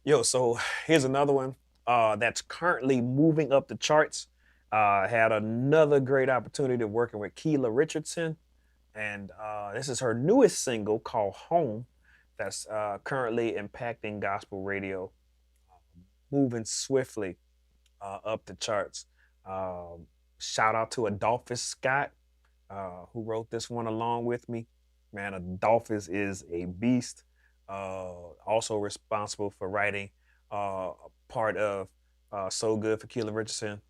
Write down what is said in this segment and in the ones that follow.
Yo, so here's another one that's currently moving up the charts. Had another great opportunity working with Keyla Richardson, and this is her newest single called Home that's currently impacting gospel radio, moving swiftly up the charts. Um, Shout out to Adolphus Scott, who wrote this one along with me. Man, Adolphus is a beast. Also responsible for writing part of So Good for Keyla Richardson,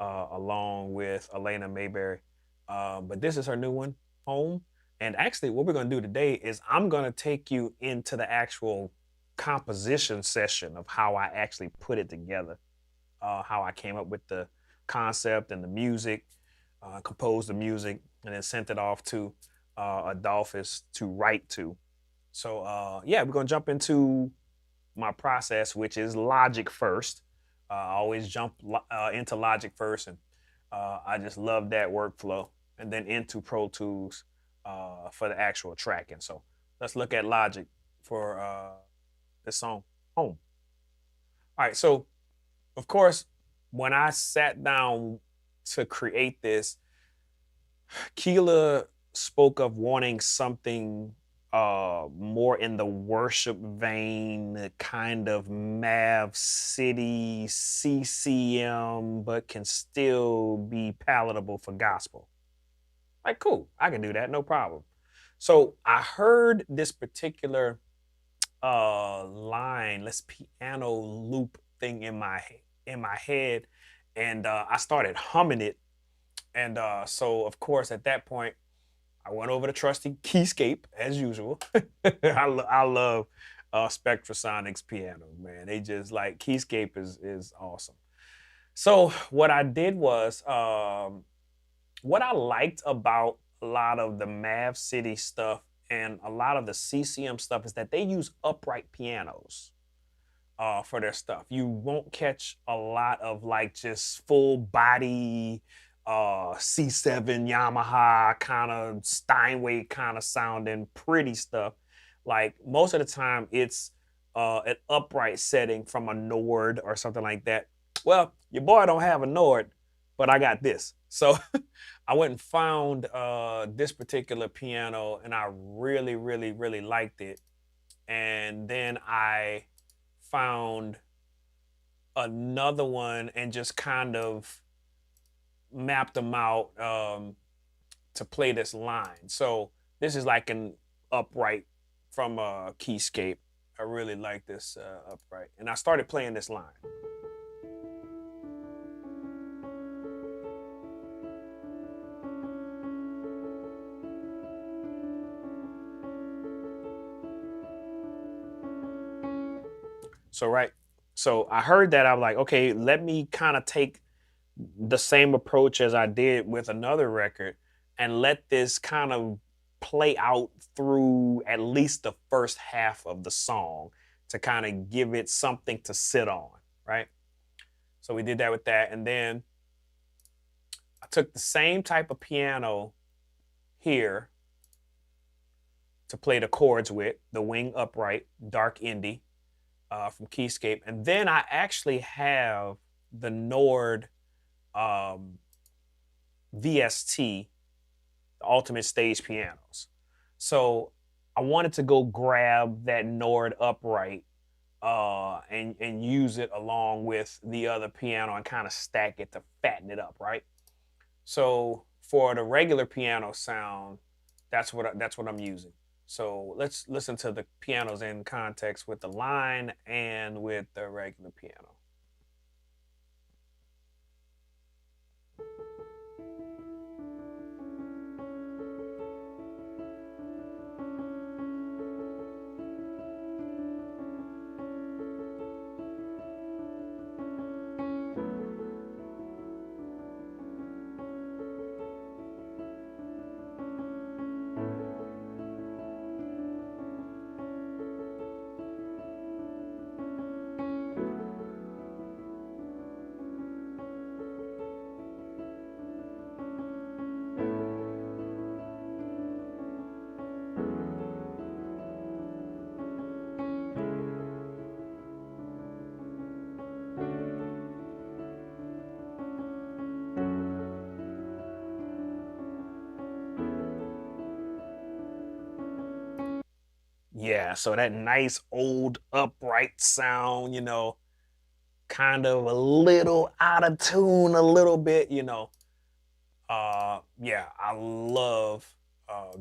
along with Elena Mayberry. But this is her new one, Home. And actually, what we're going to do today is I'm going to take you into the actual composition session of how I actually put it together, how I came up with the concept and the music, composed the music, and then sent it off to Adolphus to write to. So yeah, we're gonna jump into my process, which is Logic first. I always jump into Logic first, and I just love that workflow, and then into Pro Tools for the actual tracking. So let's look at Logic for this song, Home. All right, so of course, when I sat down to create this, Keela spoke of wanting something more in the worship vein, kind of Mav City CCM, but can still be palatable for gospel. Like, cool, I can do that, no problem. So I heard this particular line, let's piano loop thing in my head, and I started humming it. And so, of course, at that point, I went over to trusty Keyscape as usual. I love Spectrasonics piano, man. They just like Keyscape is awesome. So what I did was what I liked about a lot of the Mav City stuff and a lot of the CCM stuff is that they use upright pianos for their stuff. You won't catch a lot of like just full body C7 Yamaha kind of Steinway kind of sounding pretty stuff. Like most of the time it's an upright setting from a Nord or something like that. Well, your boy don't have a Nord, but I got this. So I went and found this particular piano and I really, really, really liked it. And then I found another one and just kind of mapped them out to play this line. So this is like an upright from Keyscape. I really like this upright. And I started playing this line. So, right. So I heard that. I was like, okay, let me kind of take the same approach as I did with another record and let this kind of play out through at least the first half of the song to kind of give it something to sit on, right? So we did that with that. And then I took the same type of piano here to play the chords with, the wing upright, dark indie from Keyscape. And then I actually have the Nord um, VST, the Ultimate Stage Pianos. So I wanted to go grab that Nord upright and use it along with the other piano and kind of stack it to fatten it up, right? So for the regular piano sound, that's what I'm using. So let's listen to the pianos in context with the line and with the regular piano. Yeah, so that nice old upright sound, kind of a little out of tune a little bit, yeah, I love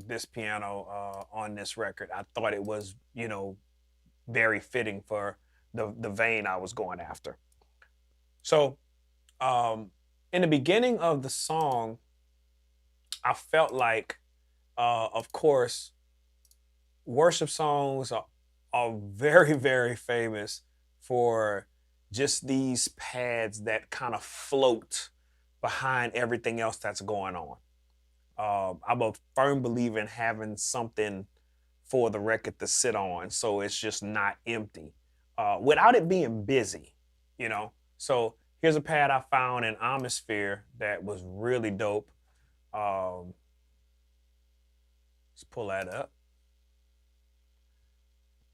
this piano on this record. I thought it was, very fitting for the vein I was going after. So, in the beginning of the song, I felt like, of course, worship songs are very, very famous for just these pads that kind of float behind everything else that's going on. I'm a firm believer in having something for the record to sit on, so it's just not empty, without it being busy, you know. So here's a pad I found in Atmosphere that was really dope. Let's pull that up.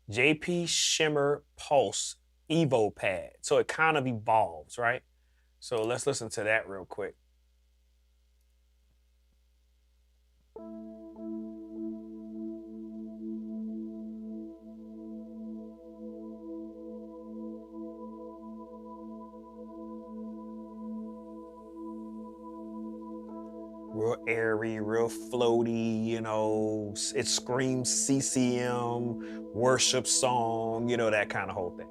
JP Shimmer Pulse Evo pad. So it kind of evolves, right? So let's listen to that real quick. Real airy, real floaty, it screams CCM, worship song, that kind of whole thing.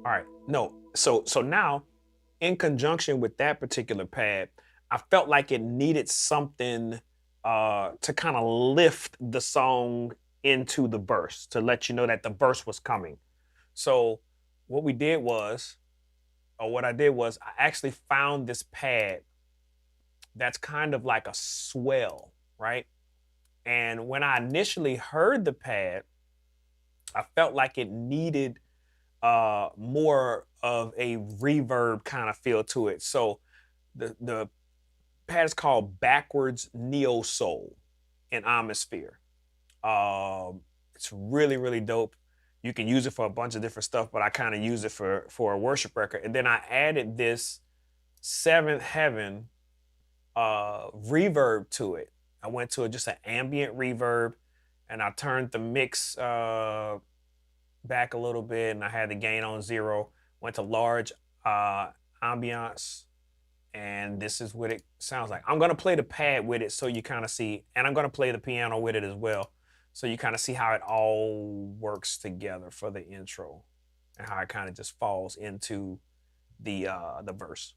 All right, no, so now, in conjunction with that particular pad, I felt like it needed something to kind of lift the song into the verse, to let you know that the verse was coming. So what I did was, I actually found this pad that's kind of like a swell, right? And when I initially heard the pad, I felt like it needed more of a reverb kind of feel to it. So the pad is called Backwards Neo Soul in Atmosphere. It's really, really dope. You can use it for a bunch of different stuff, but I kind of use it for a worship record. And then I added this Seventh Heaven reverb to it. I went to just an ambient reverb, and I turned the mix back a little bit, and I had the gain on 0. Went to large ambiance, and this is what it sounds like. I'm gonna play the pad with it so you kind of see, and I'm gonna play the piano with it as well, so you kind of see how it all works together for the intro, and how it kind of just falls into the verse.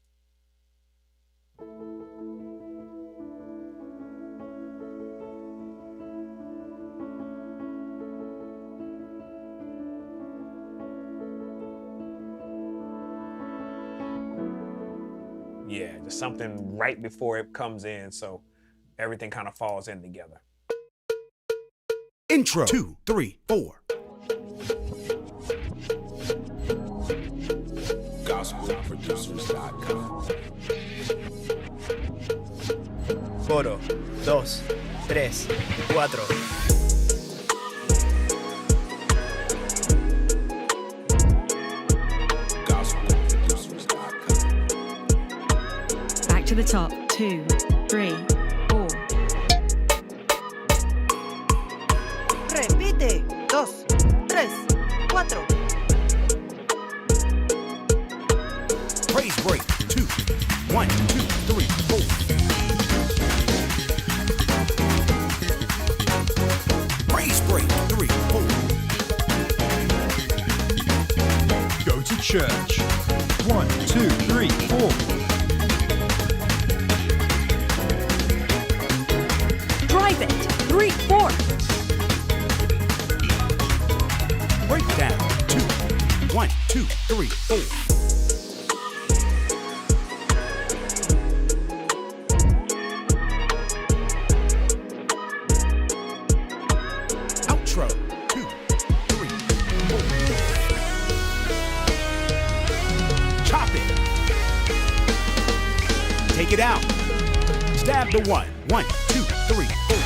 Yeah, just something right before it comes in, so everything kind of falls in together. Intro 2, 3, 4. GospelProducers.com. Coro 2, 3, 4. Back to the top. 2, 3, 4. Repite. 2, 3, 4. Praise break 2, 1, 2, 3, 4. Praise break 3, 4. Go to church. 1, 2, 3, 4. Drive it. 3, 4. Breakdown 2, 1, 2, 3, 4. Outro 2, 3, 4. Chop it. Take it out. Stab the 1, 1, 2, 3, 4.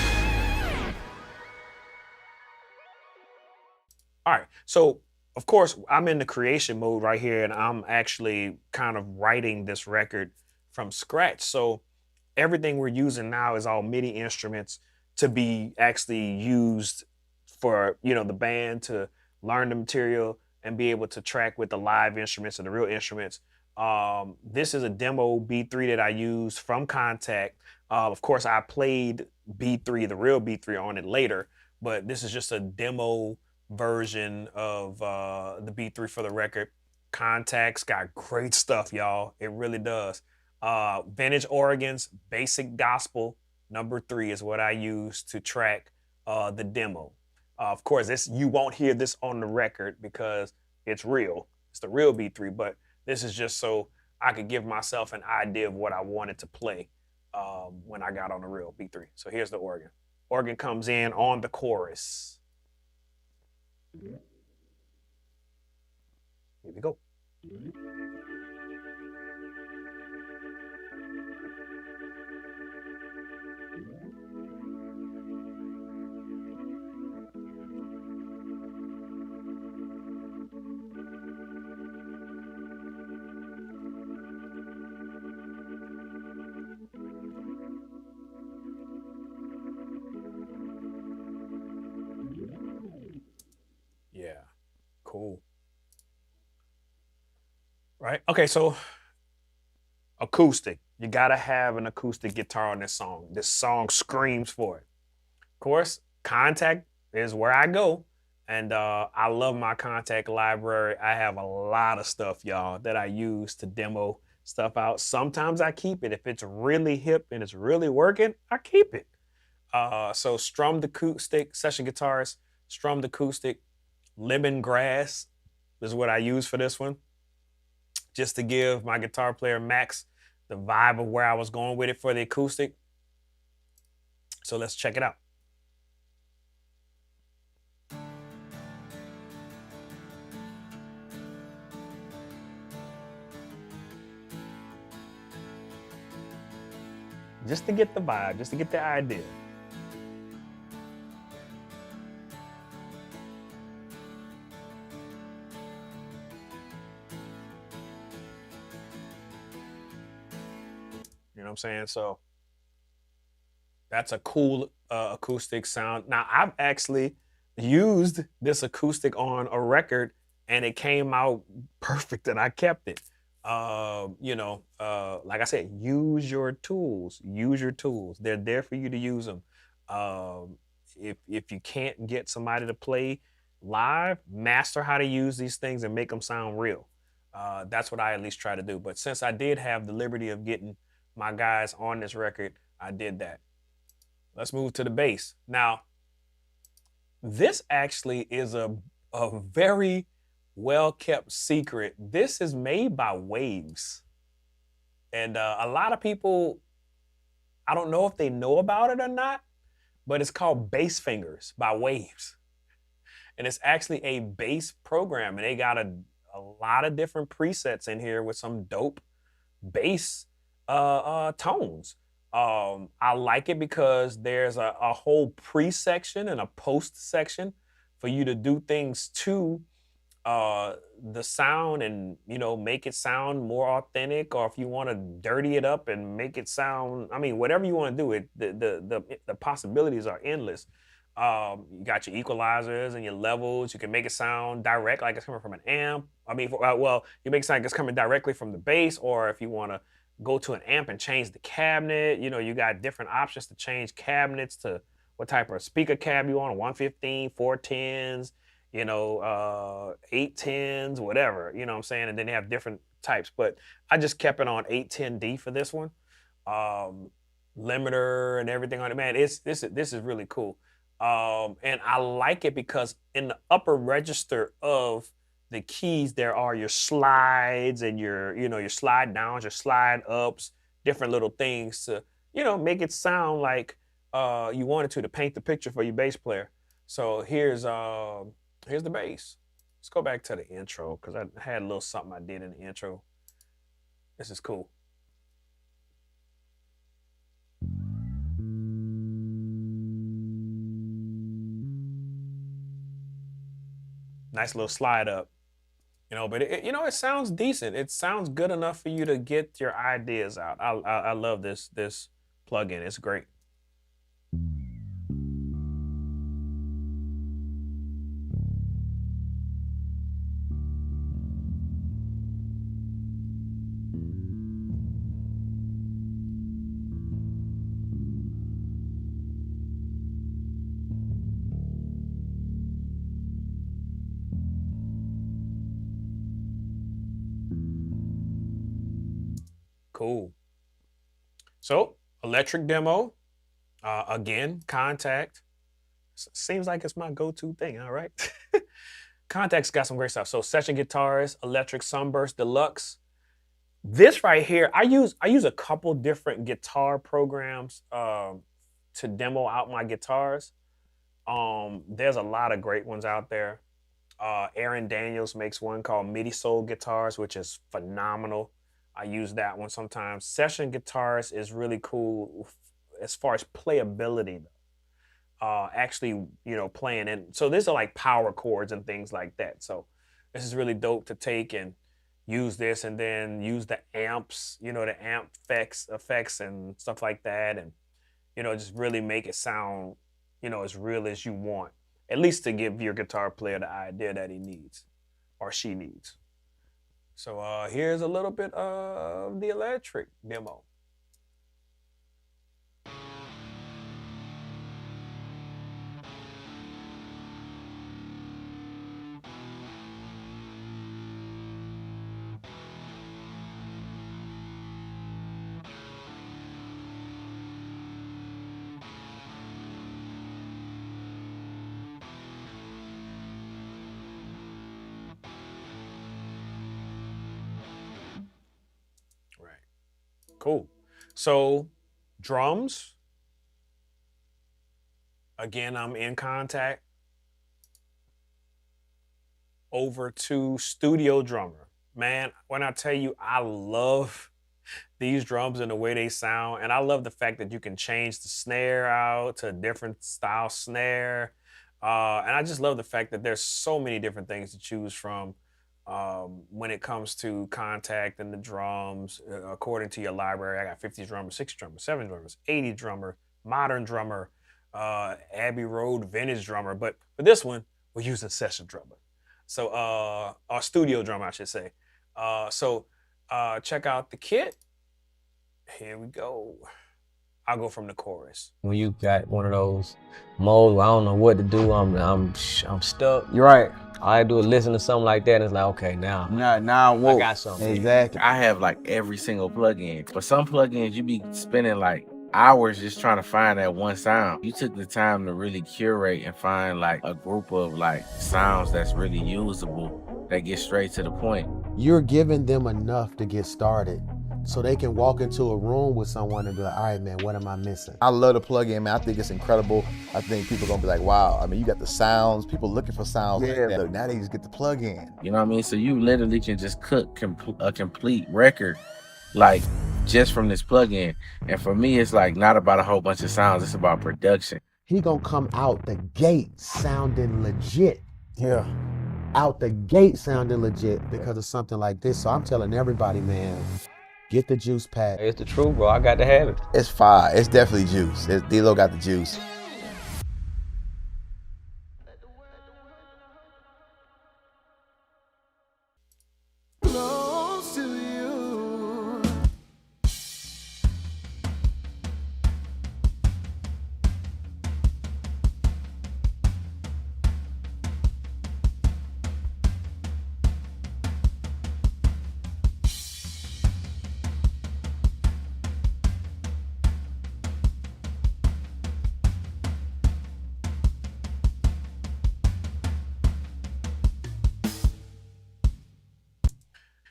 All right, so of course I'm in the creation mode right here, and I'm actually kind of writing this record from scratch. So everything we're using now is all MIDI instruments to be actually used for, you know, the band to learn the material and be able to track with the live instruments and the real instruments. This is a demo B3 that I used from Contact. Of course, I played B3, the real B3 on it later, but this is just a demo version of the B3 for the record. Contact's got great stuff, y'all. It really does. Vintage Organs, Basic Gospel, number 3 is what I use to track the demo. Of course, this you won't hear this on the record because it's real. It's the real B3, but this is just so I could give myself an idea of what I wanted to play when I got on the real B3. So here's the organ. Organ comes in on the chorus. Here we go. Yeah, cool. Right. Okay, so acoustic. You gotta have an acoustic guitar on this song. This song screams for it. Of course, Contact is where I go, and I love my Contact library. I have a lot of stuff, y'all, that I use to demo stuff out. Sometimes I keep it. If it's really hip and it's really working, I keep it. So strummed acoustic, session guitars, strummed acoustic, lemongrass is what I use for this one, just to give my guitar player Max the vibe of where I was going with it for the acoustic. So let's check it out. Just to get the vibe, just to get the idea. You know what I'm saying? So that's a cool acoustic sound. Now, I've actually used this acoustic on a record and it came out perfect and I kept it. Like I said, use your tools. Use your tools. They're there for you to use them. If you can't get somebody to play live, master how to use these things and make them sound real. That's what I at least try to do. But since I did have the liberty of getting my guys on this record, I did that. Let's move to the bass. Now, this actually is a very well-kept secret. This is made by Waves. And a lot of people, I don't know if they know about it or not, but it's called Bass Fingers by Waves. And it's actually a bass program. And they got a lot of different presets in here with some dope bass tones. I like it because there's a whole pre-section and a post-section for you to do things to the sound and, make it sound more authentic, or if you want to dirty it up and make it sound, whatever you want to do, the possibilities are endless. You got your equalizers and your levels. You can make it sound direct, like it's coming from an amp. You make it sound like it's coming directly from the bass, or if you want to go to an amp and change the cabinet, you got different options to change cabinets to what type of speaker cab you want, 115, 410s, 810s, whatever, you know what I'm saying? And then they have different types, but I just kept it on 810D for this one. Limiter and everything on it, man, this is really cool. And I like it because in the upper register of the keys, there are your slides and your slide downs, your slide ups, different little things to, make it sound like you wanted to paint the picture for your bass player. So here's the bass. Let's go back to the intro because I had a little something I did in the intro. This is cool. Nice little slide up. You know, but it sounds decent. It sounds good enough for you to get your ideas out. I love this plugin. It's great. Cool. So, electric demo. Again, Contact. Seems like it's my go-to thing, all right? Contact's got some great stuff. So, session guitars, electric sunburst deluxe. This right here, I use a couple different guitar programs to demo out my guitars. There's a lot of great ones out there. Aaron Daniels makes one called MIDI Soul Guitars, which is phenomenal. I use that one sometimes. Session guitars is really cool as far as playability. Actually, playing. And so these are like power chords and things like that. So this is really dope to take and use this and then use the amps, the amp effects and stuff like that. And, just really make it sound, as real as you want, at least to give your guitar player the idea that he needs or she needs. So here's a little bit of the electric demo. Cool. So drums, again, I'm in Contact. Over to Studio Drummer. Man, when I tell you, I love these drums and the way they sound. And I love the fact that you can change the snare out to a different style snare. And I just love the fact that there's so many different things to choose from when it comes to Contact and the drums. According to your library, I got 50 drummers, 60 drummers, 7 drummers, 80 drummer, modern drummer, Abbey Road vintage drummer. But for this one, we're using session drummer. So, or studio drummer, I should say. So check out the kit. Here we go. I'll go from the chorus. When you got one of those modes where I don't know what to do, I'm stuck. You're right. All I do is listen to something like that, and it's like, okay, now Whoa. I got something. Exactly. I have like every single plugin. For some plugins, you be spending like hours just trying to find that one sound. You took the time to really curate and find like a group of like sounds that's really usable, that get straight to the point. You're giving them enough to get started so they can walk into a room with someone and be like, all right, man, what am I missing? I love the plugin, man. I think it's incredible. I think people are gonna be like, wow. I mean, you got the sounds, people looking for sounds like that. Look, now they just get the plugin. You know what I mean? So you literally can just cook a complete record like just from this plugin. And for me, it's like not about a whole bunch of sounds, it's about production. He gonna come out the gate sounding legit. Yeah. Out the gate sounding legit because of something like this. So I'm telling everybody, man, get the juice pack. It's the truth, bro. I got to have it. It's fire. It's definitely juice. D-Lo got the juice.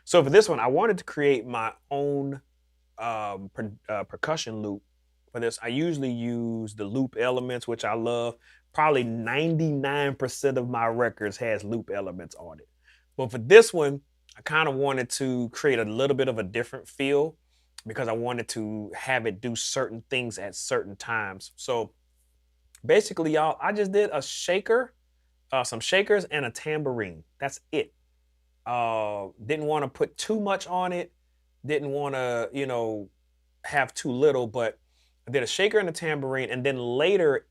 So for this one, I wanted to create my own percussion loop. For this, I usually use the loop elements, which I love. Probably 99% of my records has loop elements on it. But for this one, I kind of wanted to create a little bit of a different feel because I wanted to have it do certain things at certain times. So basically, y'all, I just did a shaker, some shakers and a tambourine. That's it. Didn't want to put too much on it. Didn't want to, have too little, but I did a shaker and a tambourine. And then later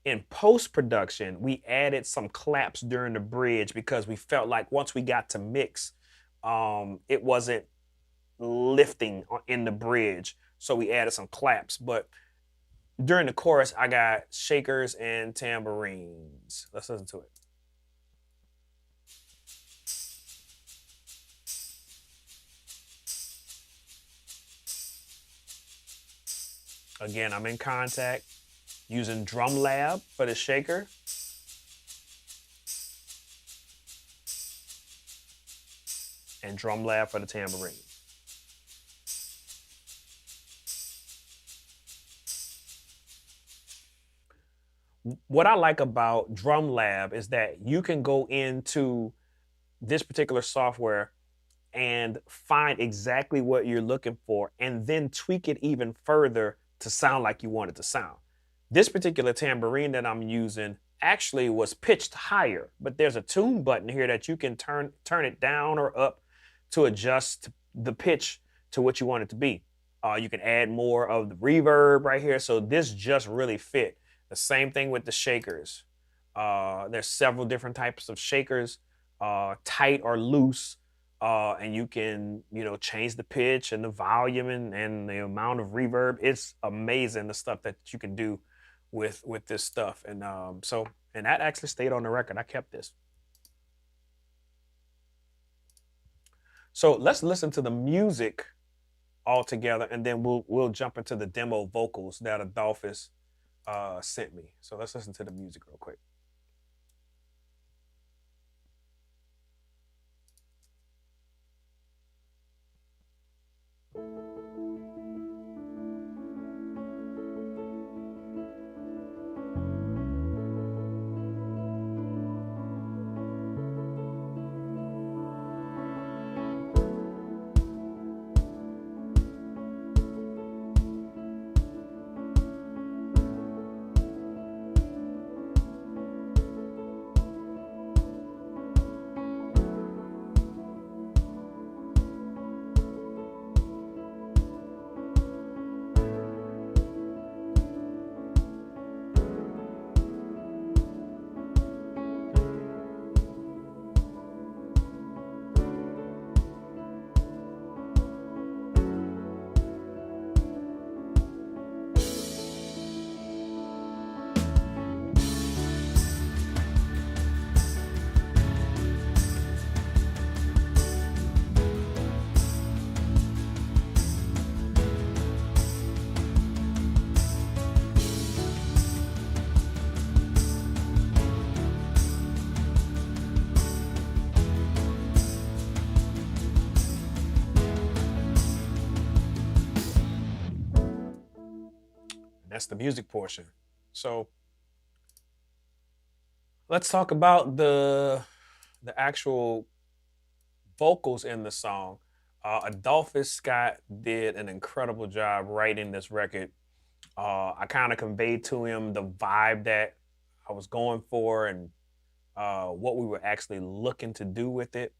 in post-production, we added some claps during the bridge because we felt like once we got to mix, it wasn't lifting in the bridge. So we added some claps. But during the chorus, I got shakers and tambourines. Let's listen to it. Again, I'm in Contact using Drum Lab for the shaker. And Drum Lab for the tambourine. What I like about Drum Lab is that you can go into this particular software and find exactly what you're looking for and then tweak it even further to sound like you want it to sound. This particular tambourine that I'm using actually was pitched higher, but there's a tune button here that you can turn it down or up to adjust the pitch to what you want it to be. You can add more of the reverb right here. So this just really fit. The same thing with the shakers. There's several different types of shakers, tight or loose. And you can, change the pitch and the volume and the amount of reverb. It's amazing the stuff that you can do with this stuff. And and that actually stayed on the record. I kept this. So let's listen to the music all together, and then we'll jump into the demo vocals that Adolphus sent me. So let's listen to the music real quick. That's the music portion. So let's talk about the actual vocals in the song. Adolphus Scott did an incredible job writing this record. I kind of conveyed to him the vibe that I was going for and what we were actually looking to do with it.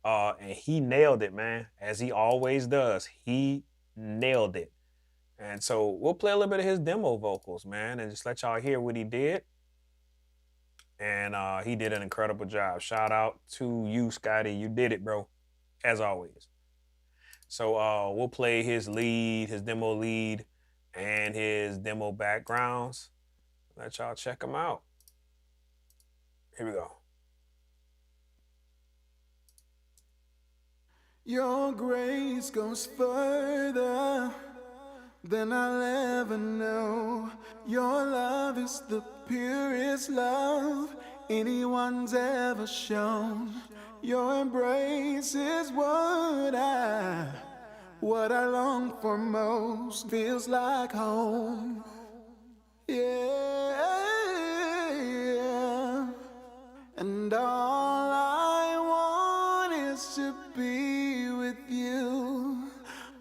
And he nailed it, man, as he always does. He nailed it. And so we'll play a little bit of his demo vocals, man, and just let y'all hear what he did. And he did an incredible job. Shout out to you, Scotty. You did it, bro, as always. So we'll play his lead, his demo lead, and his demo backgrounds. Let y'all check them out. Here we go. Your grace goes further than I'll ever know. Your love is the purest love anyone's ever shown. Your embrace is what I long for most. Feels like home. Yeah. And all I want is to be with you.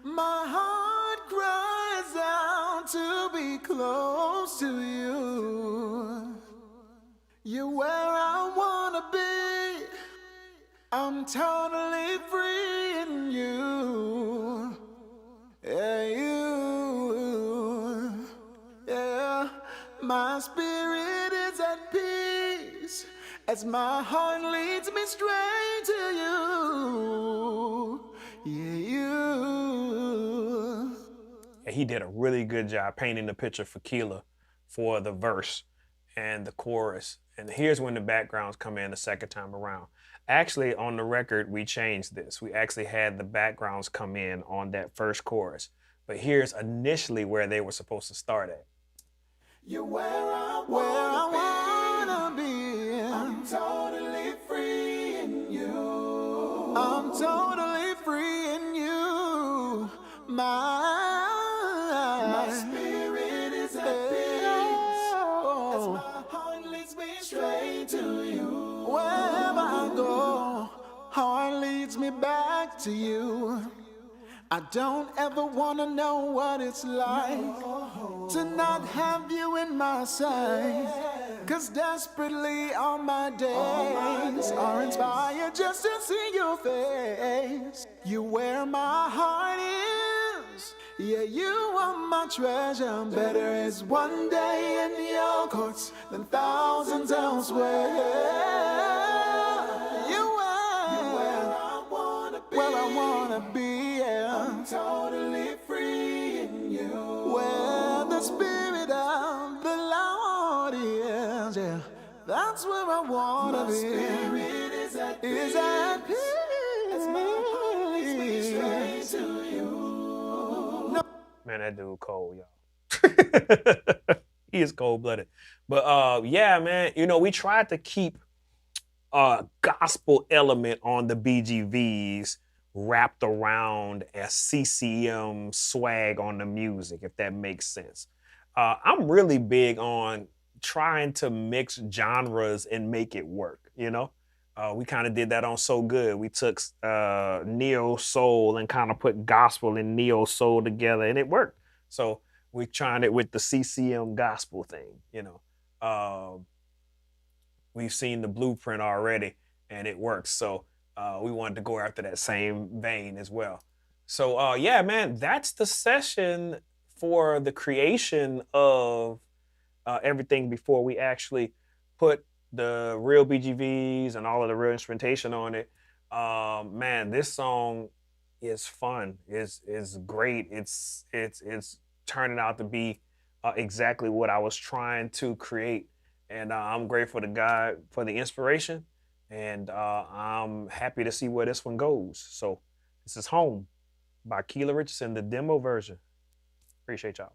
My heart cries out to be close to you. You're where I wanna be. I'm totally free in you. Yeah, you. Yeah, my spirit is at peace as my heart leads me straight to you. Yeah, you. And he did a really good job painting the picture for Keyla for the verse and the chorus. And here's when the backgrounds come in the second time around. Actually, on the record, we changed this. We actually had the backgrounds come in on that first chorus. But here's initially where they were supposed to start at. You're where I wanna be. I'm totally free in you. I'm totally free in you. My spirit is at peace as my heart leads me straight to you. Wherever I go, heart leads me back to you. I don't ever wanna know what it's like to not have you in my sight. 'Cause desperately all my days are inspired just to see your face. You where my heart is. Yeah, you are my treasure. Better is one day in your courts than thousands elsewhere. Where I wanna be, yeah. I'm totally free in you. Where the spirit of the Lord is, yeah. That's where I wanna be. Spirit is at peace. As my heart leads me straight to you. No. Man, that dude cold, y'all. He is cold-blooded. But yeah, man, you know, we tried to keep a gospel element on the BGVs wrapped around a CCM swag on the music, if that makes sense. I'm really big on trying to mix genres and make it work, you know? We kind of did that on So Good. We took neo soul and kind of put gospel and neo soul together, and it worked. So we tried it with the CCM gospel thing, you know? We've seen the blueprint already, and it works. So we wanted to go after that same vein as well. So yeah, man, that's the session for the creation of everything before we actually put the real BGVs and all of the real instrumentation on it. Man, this song is fun. It's great. It's turning out to be exactly what I was trying to create. And I'm grateful to God for the inspiration. And I'm happy to see where this one goes. So this is Home by Keyla Richardson, the demo version. Appreciate y'all.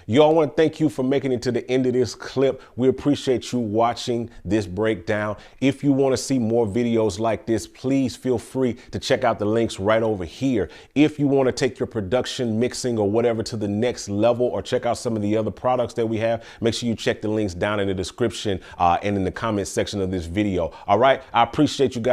Y'all, want to thank you for making it to the end of this clip. We appreciate you watching this breakdown. If you want to see more videos like this, please feel free to check out the links right over here. If you want to take your production, mixing, or whatever to the next level, or check out some of the other products that we have, make sure you check the links down in the description and in the comment section of this video. All right, I appreciate you guys.